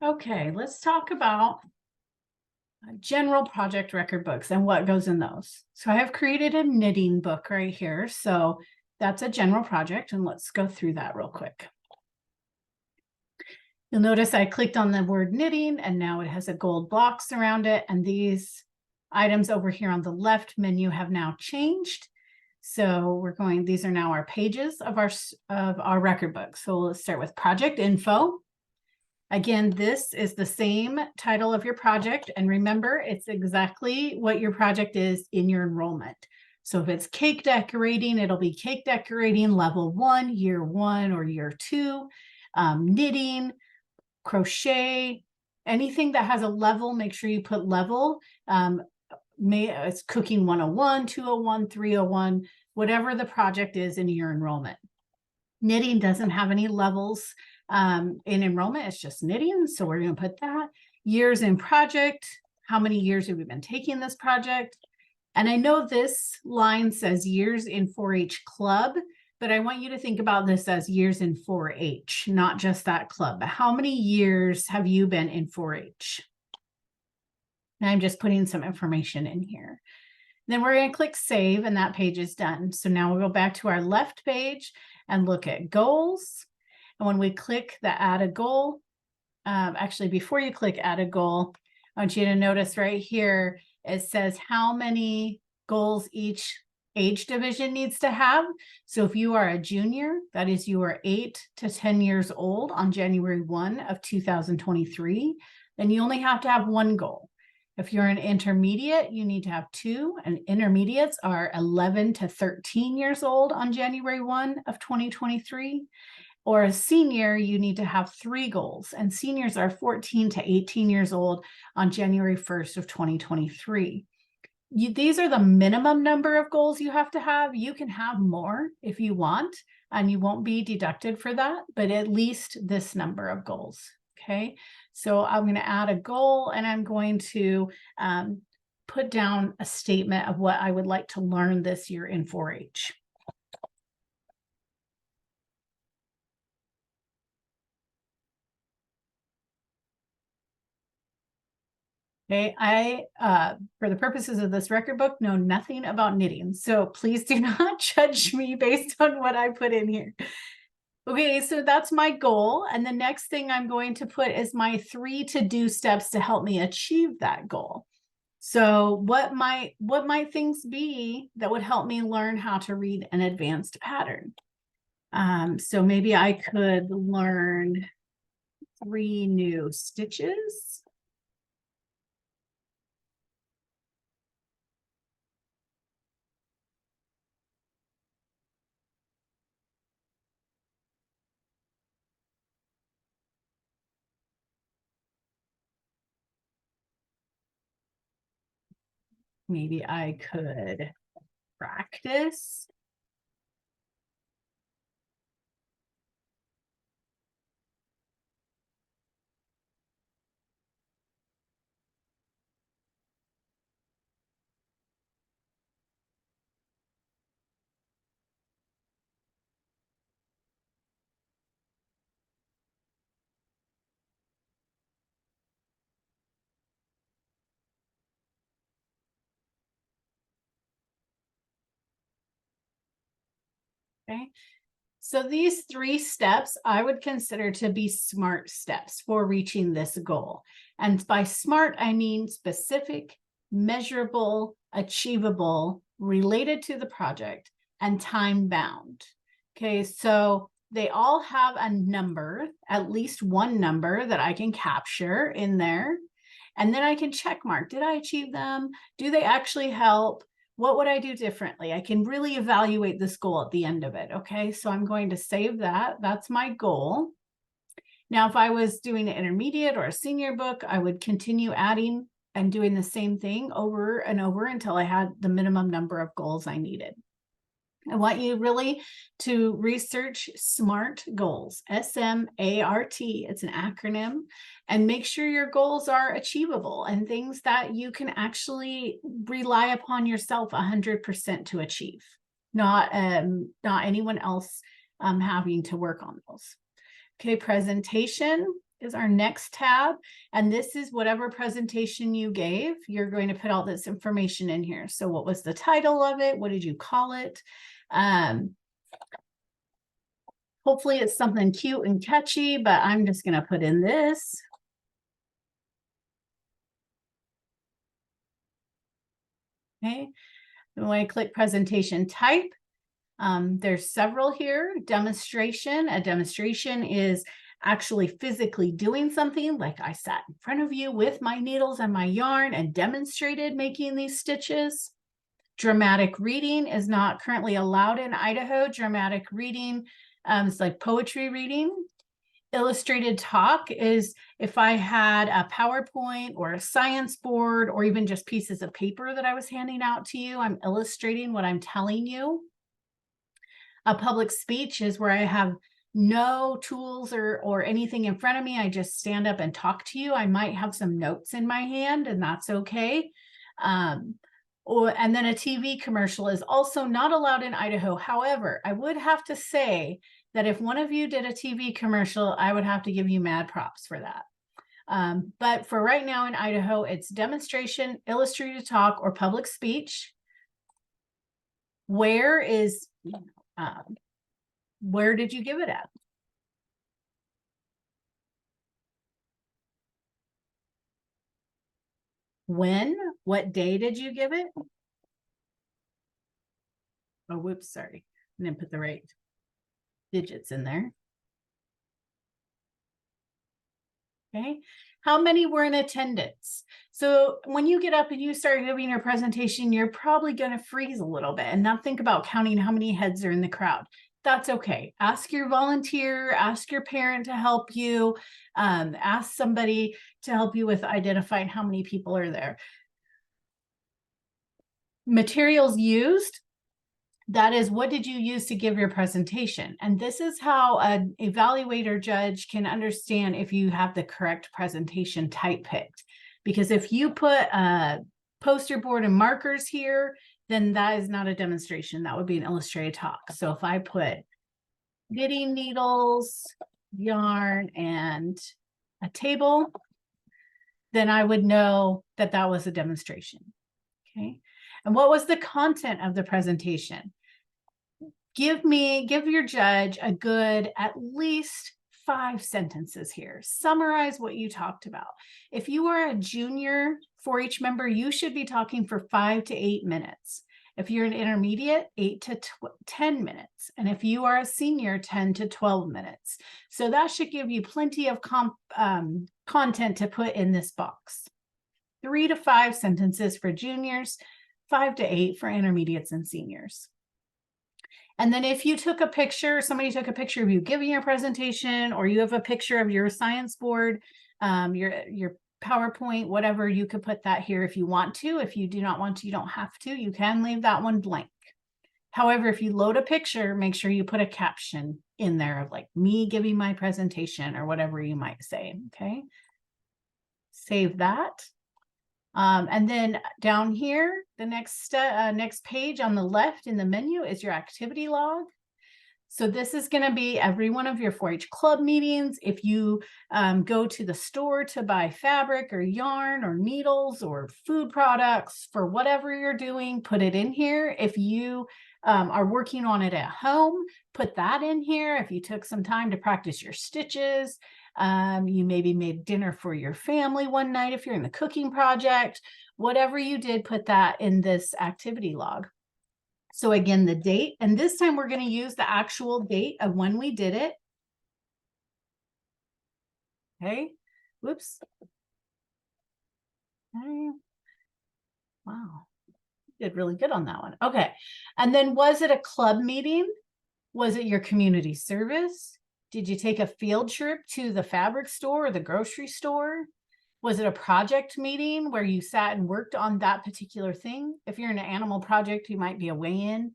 Okay, let's talk about general project record books and what goes in those. So I have created a knitting book right here. So that's a general project, and let's go through that real quick. You'll notice I clicked on the word knitting and now it has a gold box around it. And these items over here on the left menu have now changed. So these are now our pages of our record book. So let's start with project info. Again, this is the same title of your project. And remember, it's exactly what your project is in your enrollment. So if it's cake decorating, it'll be cake decorating level 1, year 1 or year 2, knitting, crochet, anything that has a level, make sure you put level. It's cooking 101, 201, 301, whatever the project is in your enrollment. Knitting doesn't have any levels in enrollment, it's just knitting. So we're going to put that. Years in project, how many years have we been taking this project? And I know this line says years in 4-H club, but I want you to think about this as years in 4-H, not just that club. But how many years have you been in 4-H? And I'm just putting some information in here. Then we're going to click save, and that page is done. So now we'll go back to our left page and look at goals. And when we click the add a goal, actually before you click add a goal, I want you to notice right here, it says how many goals each age division needs to have. So if you are a junior, that is you are 8 to 10 years old on January 1 of 2023, then you only have to have 1 goal. If you're an intermediate, you need to have 2, and intermediates are 11 to 13 years old on January 1 of 2023. Or a senior, you need to have 3 goals, and seniors are 14 to 18 years old on January 1st of 2023. These are the minimum number of goals you have to have. You can have more if you want, and you won't be deducted for that, but at least this number of goals. Okay, so I'm going to add a goal, and I'm going to put down a statement of what I would like to learn this year in 4-H. Okay, I, for the purposes of this record book, know nothing about knitting. So please do not judge me based on what I put in here. Okay, so that's my goal. And the next thing I'm going to put is my 3 to-do steps to help me achieve that goal. So what might things be that would help me learn how to read an advanced pattern? So maybe I could learn 3 new stitches. Maybe I could practice. Okay, so these 3 steps I would consider to be SMART steps for reaching this goal. And by SMART, I mean specific, measurable, achievable, related to the project, and time bound. Okay, so they all have a number, at least one number that I can capture in there. And then I can check mark, did I achieve them? Do they actually help? What would I do differently? I can really evaluate this goal at the end of it. Okay, so I'm going to save that. That's my goal. Now, if I was doing an intermediate or a senior book, I would continue adding and doing the same thing over and over until I had the minimum number of goals I needed. I want you really to research SMART goals, S-M-A-R-T, it's an acronym, and make sure your goals are achievable and things that you can actually rely upon yourself 100% to achieve, not anyone else having to work on those. Okay, presentation. is our next tab. And this is whatever presentation you gave. You're going to put all this information in here. So what was the title of it? What did you call it? Hopefully it's something cute and catchy, but I'm just going to put in this. Okay. And when I click presentation type, there's several here. Demonstration. A demonstration is actually physically doing something, like I sat in front of you with my needles and my yarn and demonstrated making these stitches. Dramatic reading is not currently allowed in Idaho. Dramatic reading is like poetry reading. Illustrated talk is if I had a PowerPoint or a science board or even just pieces of paper that I was handing out to you, I'm illustrating what I'm telling you. A public speech is where I have no tools or anything in front of me. I just stand up and talk to you. I might have some notes in my hand, and that's okay. And then a TV commercial is also not allowed in Idaho. However, I would have to say that if one of you did a TV commercial, I would have to give you mad props for that. But for right now in Idaho, it's demonstration, illustrated talk, or public speech. Where is, where did you give it at? When? What day did you give it? Oh, whoops, sorry. I didn't put the right digits in there. Okay. How many were in attendance? So when you get up and you start giving your presentation, you're probably going to freeze a little bit and not think about counting how many heads are in the crowd. That's okay. Ask your volunteer, ask your parent to help you, ask somebody to help you with identifying how many people are there. Materials used. That is, what did you use to give your presentation? And this is how an evaluator judge can understand if you have the correct presentation type picked. Because if you put a poster board and markers here, then that is not a demonstration. That would be an illustrated talk. So if I put knitting needles, yarn, and a table, then I would know that that was a demonstration. Okay. And what was the content of the presentation? Give your judge a good at least 5 sentences here. Summarize what you talked about. If you are a junior 4-H member, you should be talking for 5 to 8 minutes. If you're an intermediate, 8 to 10 minutes. And if you are a senior, 10 to 12 minutes. So that should give you plenty of content to put in this box. 3 to 5 sentences for juniors, 5 to 8 for intermediates and seniors. And then if you took a picture, somebody took a picture of you giving your presentation, or you have a picture of your science board, your PowerPoint, whatever, you could put that here if you want to. If you do not want to, you don't have to. You can leave that one blank. However, if you load a picture, make sure you put a caption in there of like me giving my presentation or whatever you might say. Okay. Save that. And then down here, the next page on the left in the menu is your activity log. So this is going to be every one of your 4-H club meetings. If you go to the store to buy fabric or yarn or needles or food products for whatever you're doing, put it in here. If you are working on it at home, put that in here. If you took some time to practice your stitches, you maybe made dinner for your family one night if you're in the cooking project, whatever you did, put that in this activity log. So again, the date, and this time we're going to use the actual date of when we did it. Okay, whoops. Okay. Wow, did really good on that one. Okay, and then was it a club meeting? Was it your community service? Did you take a field trip to the fabric store or the grocery store? Was it a project meeting where you sat and worked on that particular thing? If you're in an animal project, you might be a weigh-in.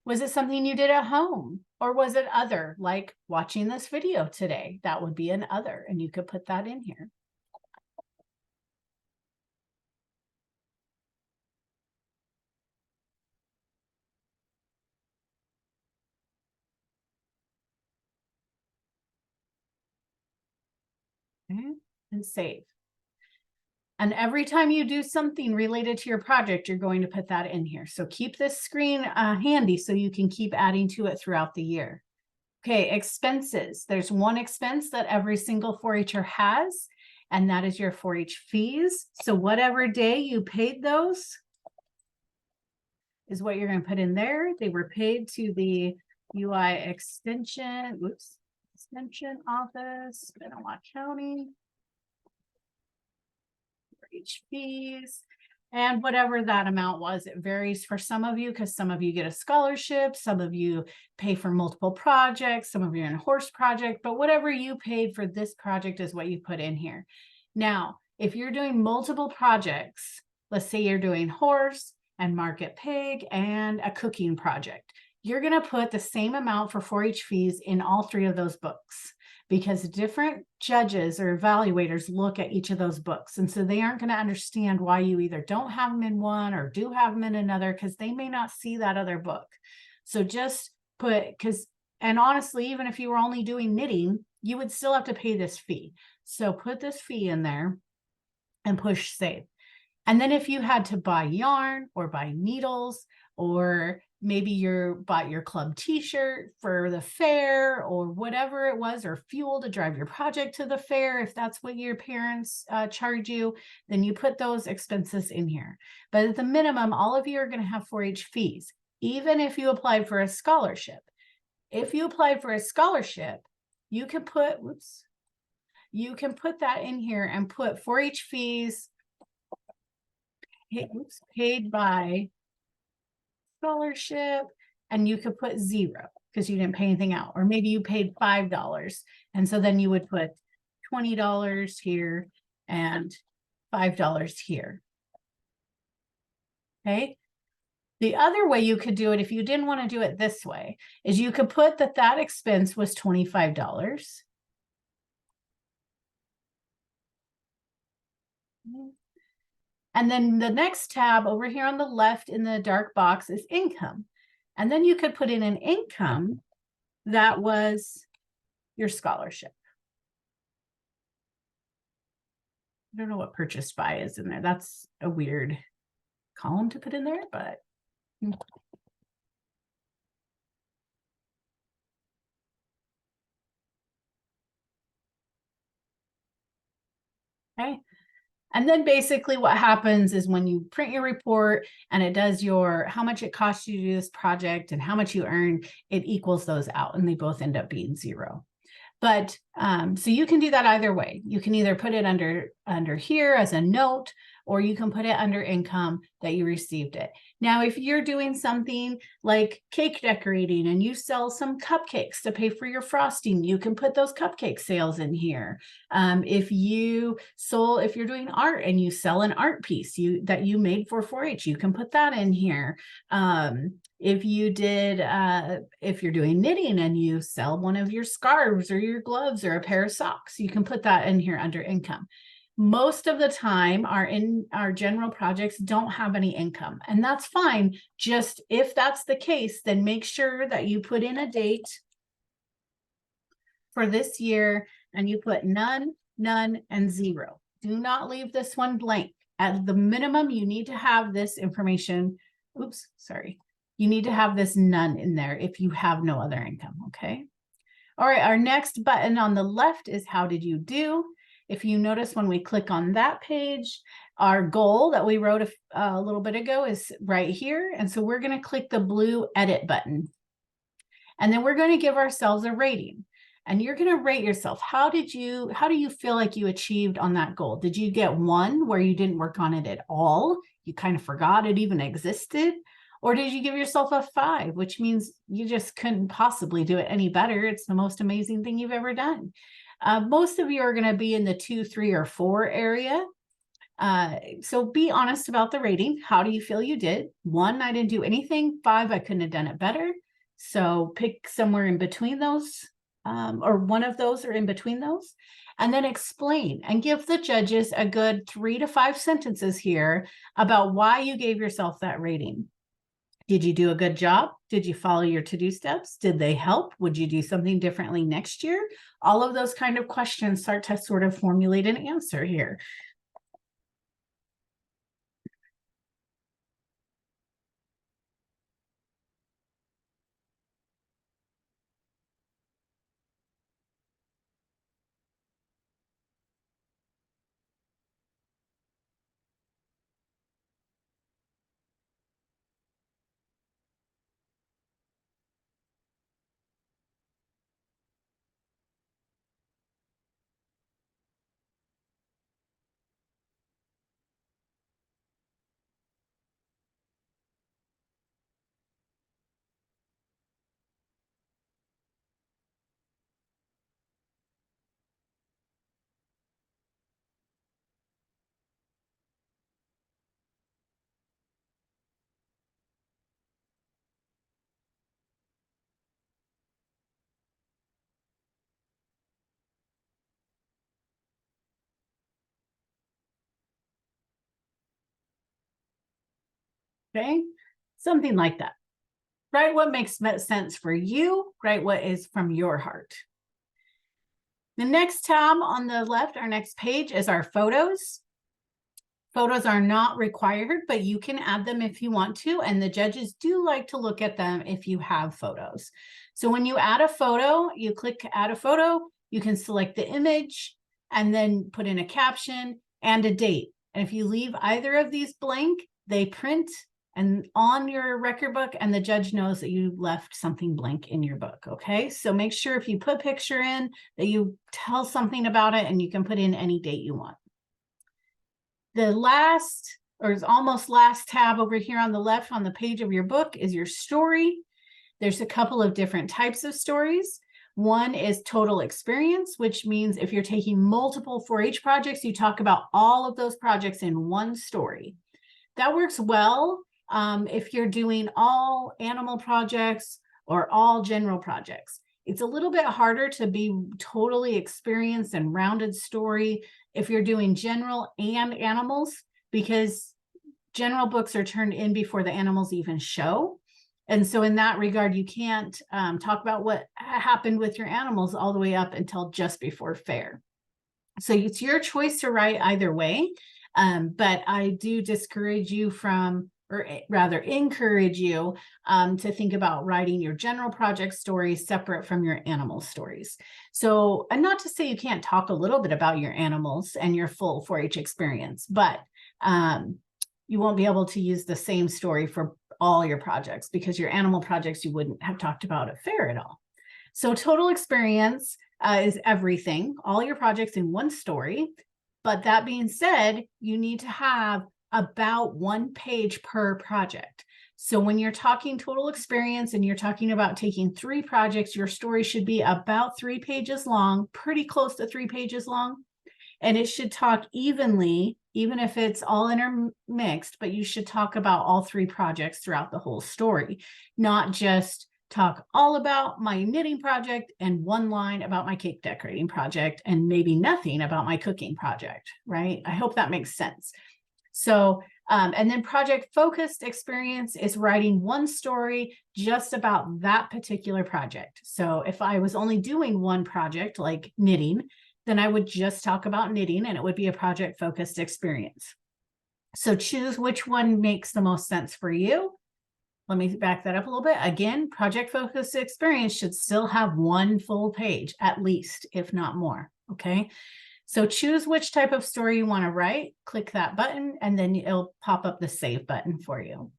Was it something you did at home? Or was it other, like watching this video today? That would be an other, and you could put that in here. Okay, and save. And every time you do something related to your project, you're going to put that in here. So keep this screen handy so you can keep adding to it throughout the year. Okay, expenses. There's one expense that every single 4-H'er has, and that is your 4-H fees. So whatever day you paid those is what you're going to put in there. They were paid to the UI extension office, Benewah County. 4-H fees, and whatever that amount was, it varies for some of you because some of you get a scholarship, some of you pay for multiple projects, some of you are in a horse project, but whatever you paid for this project is what you put in here. Now, if you're doing multiple projects, let's say you're doing horse and market pig and a cooking project, you're going to put the same amount for 4-H fees in all 3 of those books, because different judges or evaluators look at each of those books. And so they aren't going to understand why you either don't have them in one or do have them in another, because they may not see that other book. So just put, and honestly, even if you were only doing knitting, you would still have to pay this fee. So put this fee in there and push save. And then if you had to buy yarn or buy needles, or maybe you bought your club t-shirt for the fair or whatever it was, or fuel to drive your project to the fair, if that's what your parents charge you, then you put those expenses in here. But at the minimum, all of you are going to have 4-H fees, even if you applied for a scholarship. If you applied for a scholarship, you can put, you can put that in here and put 4-H fees paid by scholarship, and you could put 0 because you didn't pay anything out. Or maybe you paid $5, and so then you would put $20 here and $5 here. Okay. The other way you could do it, if you didn't want to do it this way, is you could put that expense was $25. And then the next tab over here on the left in the dark box is income. And then you could put in an income that was your scholarship. I don't know what purchased by is in there. That's a weird column to put in there, but. Okay. And then basically what happens is when you print your report and it does your, how much it costs you to do this project and how much you earn, it equals those out and they both end up being 0. But so you can do that either way. You can either put it under here as a note, or you can put it under income that you received it. Now, if you're doing something like cake decorating and you sell some cupcakes to pay for your frosting, you can put those cupcake sales in here. If you're doing art and you sell an art piece that you made for 4-H, you can put that in here. If you're doing knitting and you sell one of your scarves or your gloves or a pair of socks, you can put that in here under income. Most of the time, our general projects don't have any income, and that's fine. Just if that's the case, then make sure that you put in a date for this year and you put none, none, and 0. Do not leave this one blank. At the minimum, you need to have this information. Oops, sorry. You need to have this none in there if you have no other income, okay? All right, our next button on the left is how did you do? If you notice when we click on that page, our goal that we wrote a little bit ago is right here. And so we're going to click the blue edit button. And then we're going to give ourselves a rating. And you're going to rate yourself. How do you feel like you achieved on that goal? Did you get 1 where you didn't work on it at all? You kind of forgot it even existed? Or did you give yourself a 5, which means you just couldn't possibly do it any better? It's the most amazing thing you've ever done. Most of you are going to be in the 2, 3, or 4 area. So be honest about the rating. How do you feel you did? 1, I didn't do anything. 5, I couldn't have done it better. So pick somewhere in between those, or one of those or in between those, and then explain and give the judges a good 3 to 5 sentences here about why you gave yourself that rating. Did you do a good job? Did you follow your to-do steps? Did they help? Would you do something differently next year? All of those kind of questions start to sort of formulate an answer here. Okay, something like that. Write what makes sense for you, write what is from your heart. The next tab on the left, our next page, is our photos. Photos are not required, but you can add them if you want to, and the judges do like to look at them if you have photos. So when you add a photo, you click add a photo, you can select the image and then put in a caption and a date. And if you leave either of these blank, they print and on your record book, and the judge knows that you left something blank in your book. Okay, so make sure if you put picture in that you tell something about it, and you can put in any date you want. The last, or almost last tab over here on the left on the page of your book is your story. There's a couple of different types of stories. One is total experience, which means if you're taking multiple 4-H projects, you talk about all of those projects in one story. That works well if you're doing all animal projects or all general projects. It's a little bit harder to be totally experienced and rounded story if you're doing general and animals, because general books are turned in before the animals even show. And so in that regard, you can't talk about what happened with your animals all the way up until just before fair. So it's your choice to write either way. But I do discourage you from, or rather encourage you to think about writing your general project stories separate from your animal stories. So, and not to say you can't talk a little bit about your animals and your full 4-H experience, but you won't be able to use the same story for all your projects, because your animal projects you wouldn't have talked about at fair at all. So total experience is everything, all your projects in one story. But that being said, you need to have about 1 page per project. So when you're talking total experience and you're talking about taking 3 projects, your story should be about 3 pages long, pretty close to 3 pages long. And it should talk evenly, even if it's all intermixed, but you should talk about all 3 projects throughout the whole story, not just talk all about my knitting project and 1 line about my cake decorating project and maybe nothing about my cooking project, right? I hope that makes sense. So, and then project focused experience is writing 1 story just about that particular project. So if I was only doing 1 project like knitting, then I would just talk about knitting and it would be a project focused experience. So choose which one makes the most sense for you. Let me back that up a little bit. Again, project focused experience should still have 1 full page at least, if not more. Okay. So choose which type of story you want to write, click that button, and then it'll pop up the save button for you.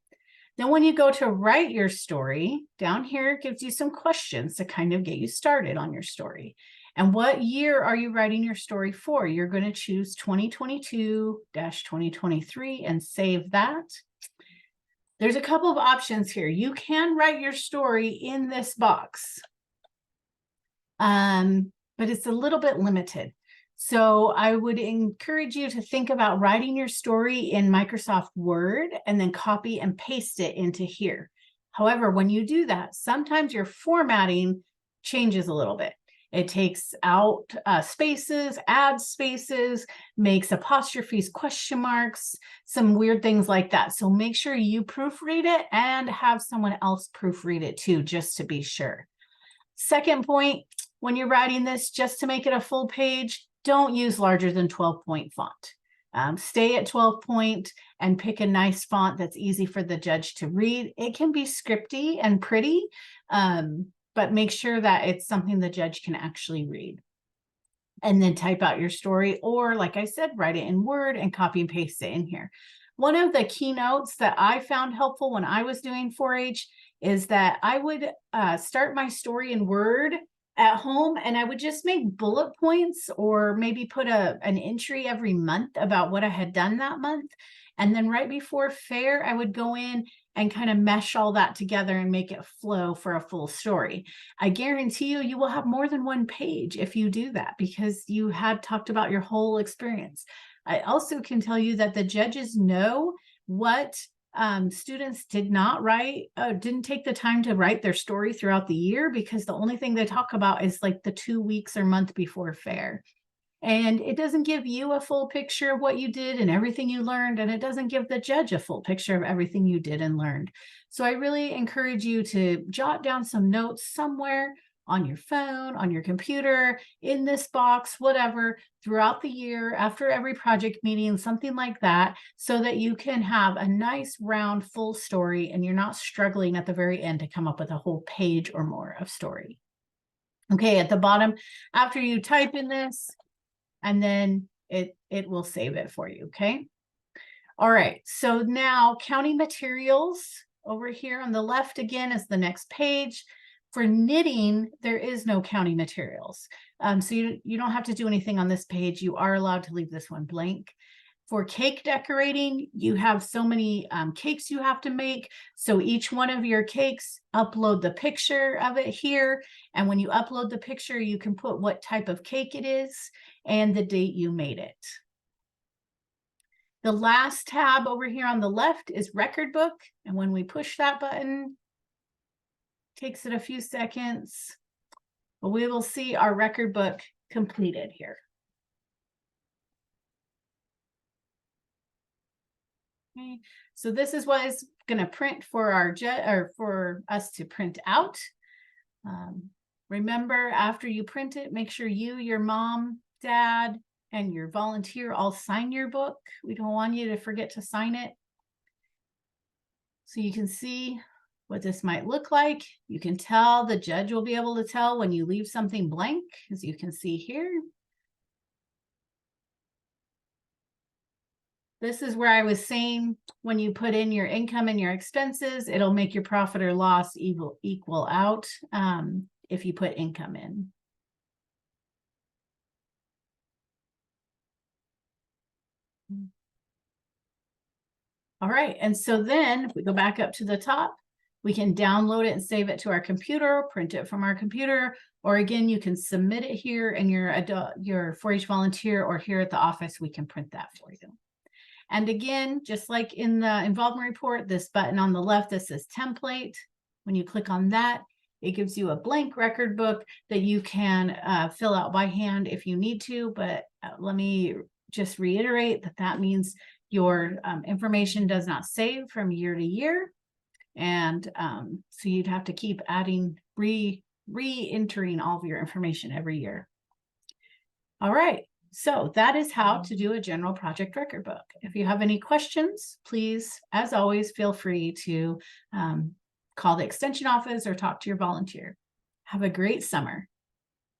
Then when you go to write your story, down here it gives you some questions to kind of get you started on your story. And what year are you writing your story for? You're going to choose 2022-2023 and save that. There's a couple of options here. You can write your story in this box, but it's a little bit limited. So I would encourage you to think about writing your story in Microsoft Word and then copy and paste it into here. However, when you do that, sometimes your formatting changes a little bit. It takes out spaces, adds spaces, makes apostrophes, question marks, some weird things like that. So make sure you proofread it and have someone else proofread it too, just to be sure. Second point, when you're writing this, just to make it a full page, don't use larger than 12-point font. Stay at 12 point and pick a nice font that's easy for the judge to read. It can be scripty and pretty, but make sure that it's something the judge can actually read. And then type out your story, or like I said, write it in Word and copy and paste it in here. One of the keynotes that I found helpful when I was doing 4-H is that I would start my story in Word at home, and I would just make bullet points, or maybe put an entry every month about what I had done that month. And then right before fair, I would go in and kind of mesh all that together and make it flow for a full story. I guarantee you, you will have more than one page if you do that, because you had talked about your whole experience. I also can tell you that the judges know what students did not write, didn't take the time to write their story throughout the year, because the only thing they talk about is like the 2 weeks or month before fair. And it doesn't give you a full picture of what you did and everything you learned, and it doesn't give the judge a full picture of everything you did and learned. So I really encourage you to jot down some notes somewhere on your phone, on your computer, in this box, whatever, throughout the year, after every project meeting, something like that, so that you can have a nice round full story and you're not struggling at the very end to come up with a whole page or more of story. Okay, at the bottom, after you type in this, and then it will save it for you, okay? All right, so now county materials over here on the left again is the next page. For knitting, there is no county materials. So you don't have to do anything on this page. You are allowed to leave this one blank. For cake decorating, you have so many cakes you have to make. So each one of your cakes, upload the picture of it here. And when you upload the picture, you can put what type of cake it is and the date you made it. The last tab over here on the left is record book. And when we push that button, takes it a few seconds, but we will see our record book completed here. Okay, so this is what is going to print for our for us to print out. Remember, after you print it, make sure you, your mom, dad, and your volunteer all sign your book. We don't want you to forget to sign it. So you can see what this might look like. You can tell, the judge will be able to tell when you leave something blank, as you can see here. This is where I was saying, when you put in your income and your expenses, it'll make your profit or loss equal out if you put income in. All right, and so then if we go back up to the top, we can download it and save it to our computer, print it from our computer, or again, you can submit it here and your 4-H volunteer, or here at the office, we can print that for you. And again, just like in the involvement report, this button on the left that says template, when you click on that, it gives you a blank record book that you can fill out by hand if you need to. But let me just reiterate that that means your information does not save from year to year. And so you'd have to keep adding, re-entering all of your information every year. All right. So that is how to do a general project record book. If you have any questions, please, as always, feel free to call the extension office or talk to your volunteer. Have a great summer.